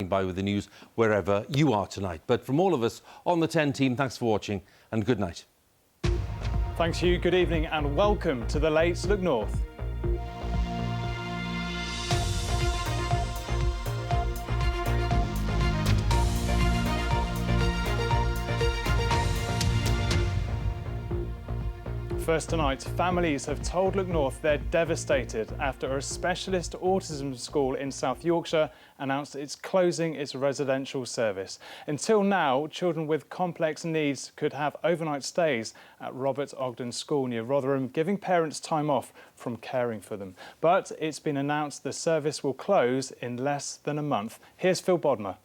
by with the news wherever you are tonight. But from all of us on the 10 team, thanks for watching and good night. Thanks, Hugh. Good evening and welcome to the Late Look North. First tonight, families have told Look North they're devastated after a specialist autism school in South Yorkshire announced it's closing its residential service. Until now, children with complex needs could have overnight stays at Robert Ogden School near Rotherham, giving parents time off from caring for them. But it's been announced the service will close in less than a month. Here's Phil Bodmer.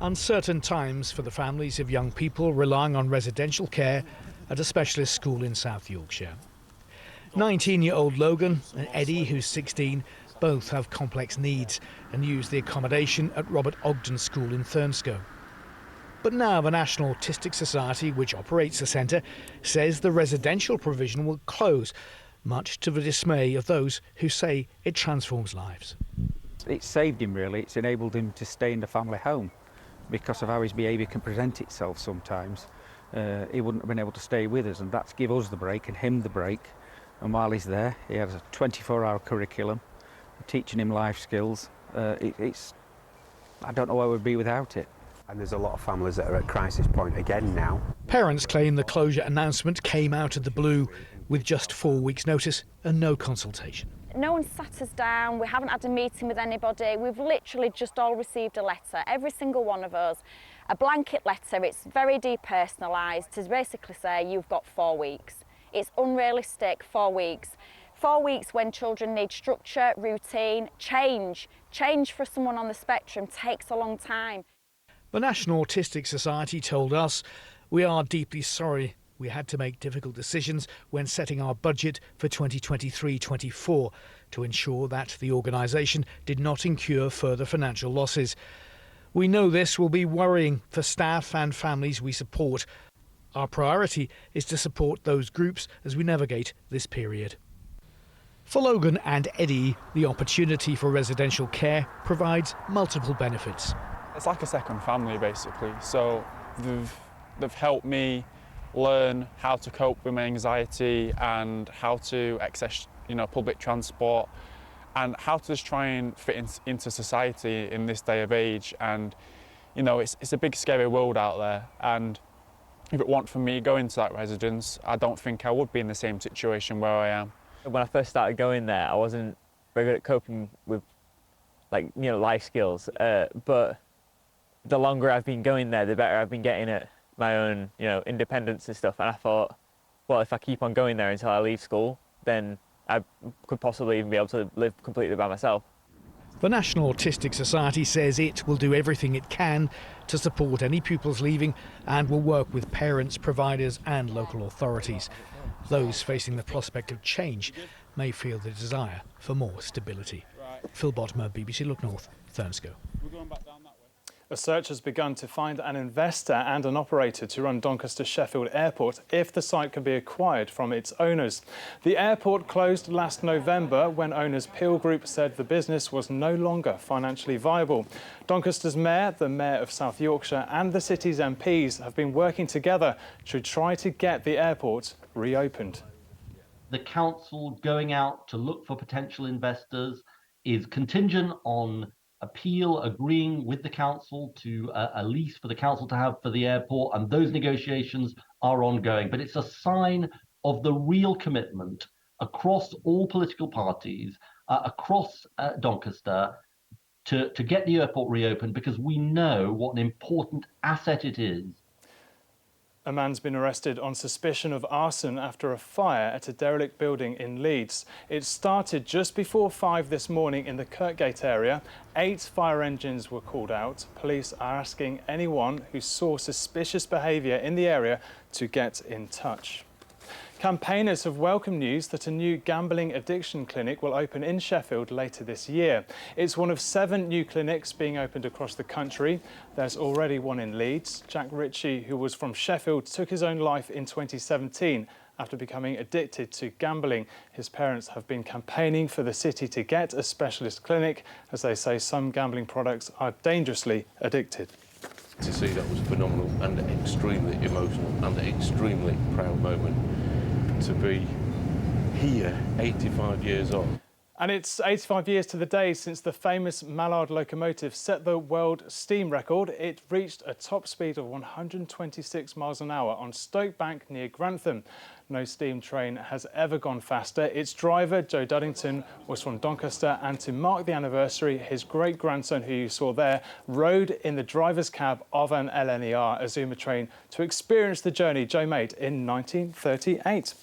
Uncertain times for the families of young people relying on residential care at a specialist school in South Yorkshire. 19-year-old Logan and Eddie, who's 16, both have complex needs and use the accommodation at Robert Ogden School in Thurnscoe. But now the National Autistic Society, which operates the centre, says the residential provision will close, much to the dismay of those who say it transforms lives. It's saved him really, it's enabled him to stay in the family home because of how his behaviour can present itself sometimes. He wouldn't have been able to stay with us, and that's give us the break and him the break. And while he's there, he has a 24-hour curriculum, teaching him life skills. I don't know where we'd be without it. And there's a lot of families that are at crisis point again now. Parents claim the closure announcement came out of the blue with just 4 weeks' notice and no consultation. No one sat us down, we haven't had a meeting with anybody, we've literally just all received a letter, every single one of us. A blanket letter, it's very depersonalised, to basically say you've got 4 weeks. It's unrealistic, 4 weeks. 4 weeks when children need structure, routine, change. Change for someone on the spectrum takes a long time. The National Autistic Society told us, "We are deeply sorry we had to make difficult decisions when setting our budget for 2023-24 to ensure that the organisation did not incur further financial losses. We know this will be worrying for staff and families we support. Our priority is to support those groups as we navigate this period." For Logan and Eddie, the opportunity for residential care provides multiple benefits. It's like a second family basically, so they've helped me learn how to cope with my anxiety and how to access public transport and how to just try and fit into society in this day of age. And it's a big scary world out there, and if it weren't for me going to that residence, I don't think I would be in the same situation where I am. When I first started going there, I wasn't very good at coping with life skills, but the longer I've been going there, the better I've been getting at my own independence and stuff. And I thought, well, if I keep on going there until I leave school, then I could possibly even be able to live completely by myself. The National Autistic Society says it will do everything it can to support any pupils leaving and will work with parents, providers and local authorities. Those facing the prospect of change may feel the desire for more stability. Phil Bodmer, BBC Look North, Thurnscoe. A search has begun to find an investor and an operator to run Doncaster Sheffield Airport if the site can be acquired from its owners. The airport closed last November when owners Peel Group said the business was no longer financially viable. Doncaster's mayor, the Mayor of South Yorkshire and the city's MPs have been working together to try to get the airport reopened. The council going out to look for potential investors is contingent on Peel agreeing with the council to a lease for the council to have for the airport, and those negotiations are ongoing. But it's a sign of the real commitment across all political parties, across Doncaster, to get the airport reopened, because we know what an important asset it is. A man's been arrested on suspicion of arson after a fire at a derelict building in Leeds. It started just before 5 this morning in the Kirkgate area. 8 fire engines were called out. Police are asking anyone who saw suspicious behaviour in the area to get in touch. Campaigners have welcomed news that a new gambling addiction clinic will open in Sheffield later this year. It's one of 7 new clinics being opened across the country. There's already one in Leeds. Jack Ritchie, who was from Sheffield, took his own life in 2017 after becoming addicted to gambling. His parents have been campaigning for the city to get a specialist clinic, as they say some gambling products are dangerously addicted. To see that was phenomenal and extremely emotional and an extremely proud moment to be here, 85 years old. And it's 85 years to the day since the famous Mallard locomotive set the world steam record. It reached a top speed of 126 miles an hour on Stoke Bank near Grantham. No steam train has ever gone faster. Its driver, Joe Duddington, was from Doncaster, and to mark the anniversary, his great-grandson, who you saw there, rode in the driver's cab of an LNER Azuma train to experience the journey Joe made in 1938.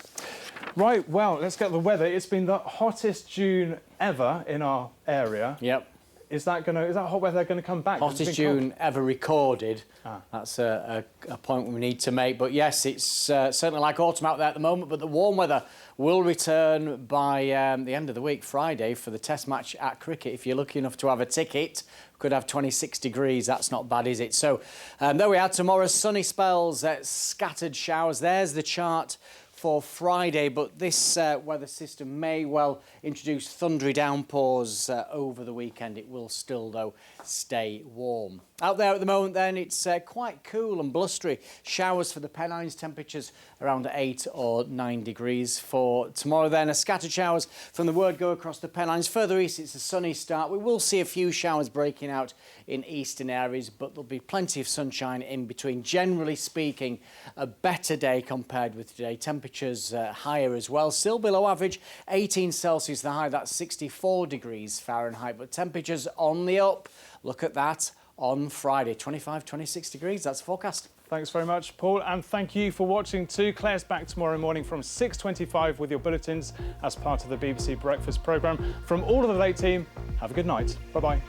Right, well, let's get the weather. It's been the hottest June ever in our area. Yep. Is that hot weather going to come back? Hottest June ever recorded. That's a point we need to make. But yes, it's certainly like autumn out there at the moment, but the warm weather will return by the end of the week, Friday, for the test match at cricket. If you're lucky enough to have a ticket, could have 26 degrees. That's not bad, is it? So there we are. Tomorrow, sunny spells, scattered showers. There's the chart for Friday, but this weather system may well introduce thundery downpours over the weekend. It will still, though, stay warm. Out there at the moment, then, it's quite cool and blustery. Showers for the Pennines, temperatures around 8 or 9 degrees. For tomorrow, then, scattered showers from the word go across the Pennines. Further east, it's a sunny start. We will see a few showers breaking out in eastern areas, but there'll be plenty of sunshine in between. Generally speaking, a better day compared with today. Temperatures higher as well. Still below average, 18 Celsius the high. That's 64 degrees Fahrenheit. But temperatures on the up. Look at that on Friday, 25, 26 degrees. That's the forecast. Thanks very much, Paul, and thank you for watching too. Claire's back tomorrow morning from 6:25 with your bulletins as part of the BBC Breakfast programme. From all of the Late team, have a good night. Bye-bye.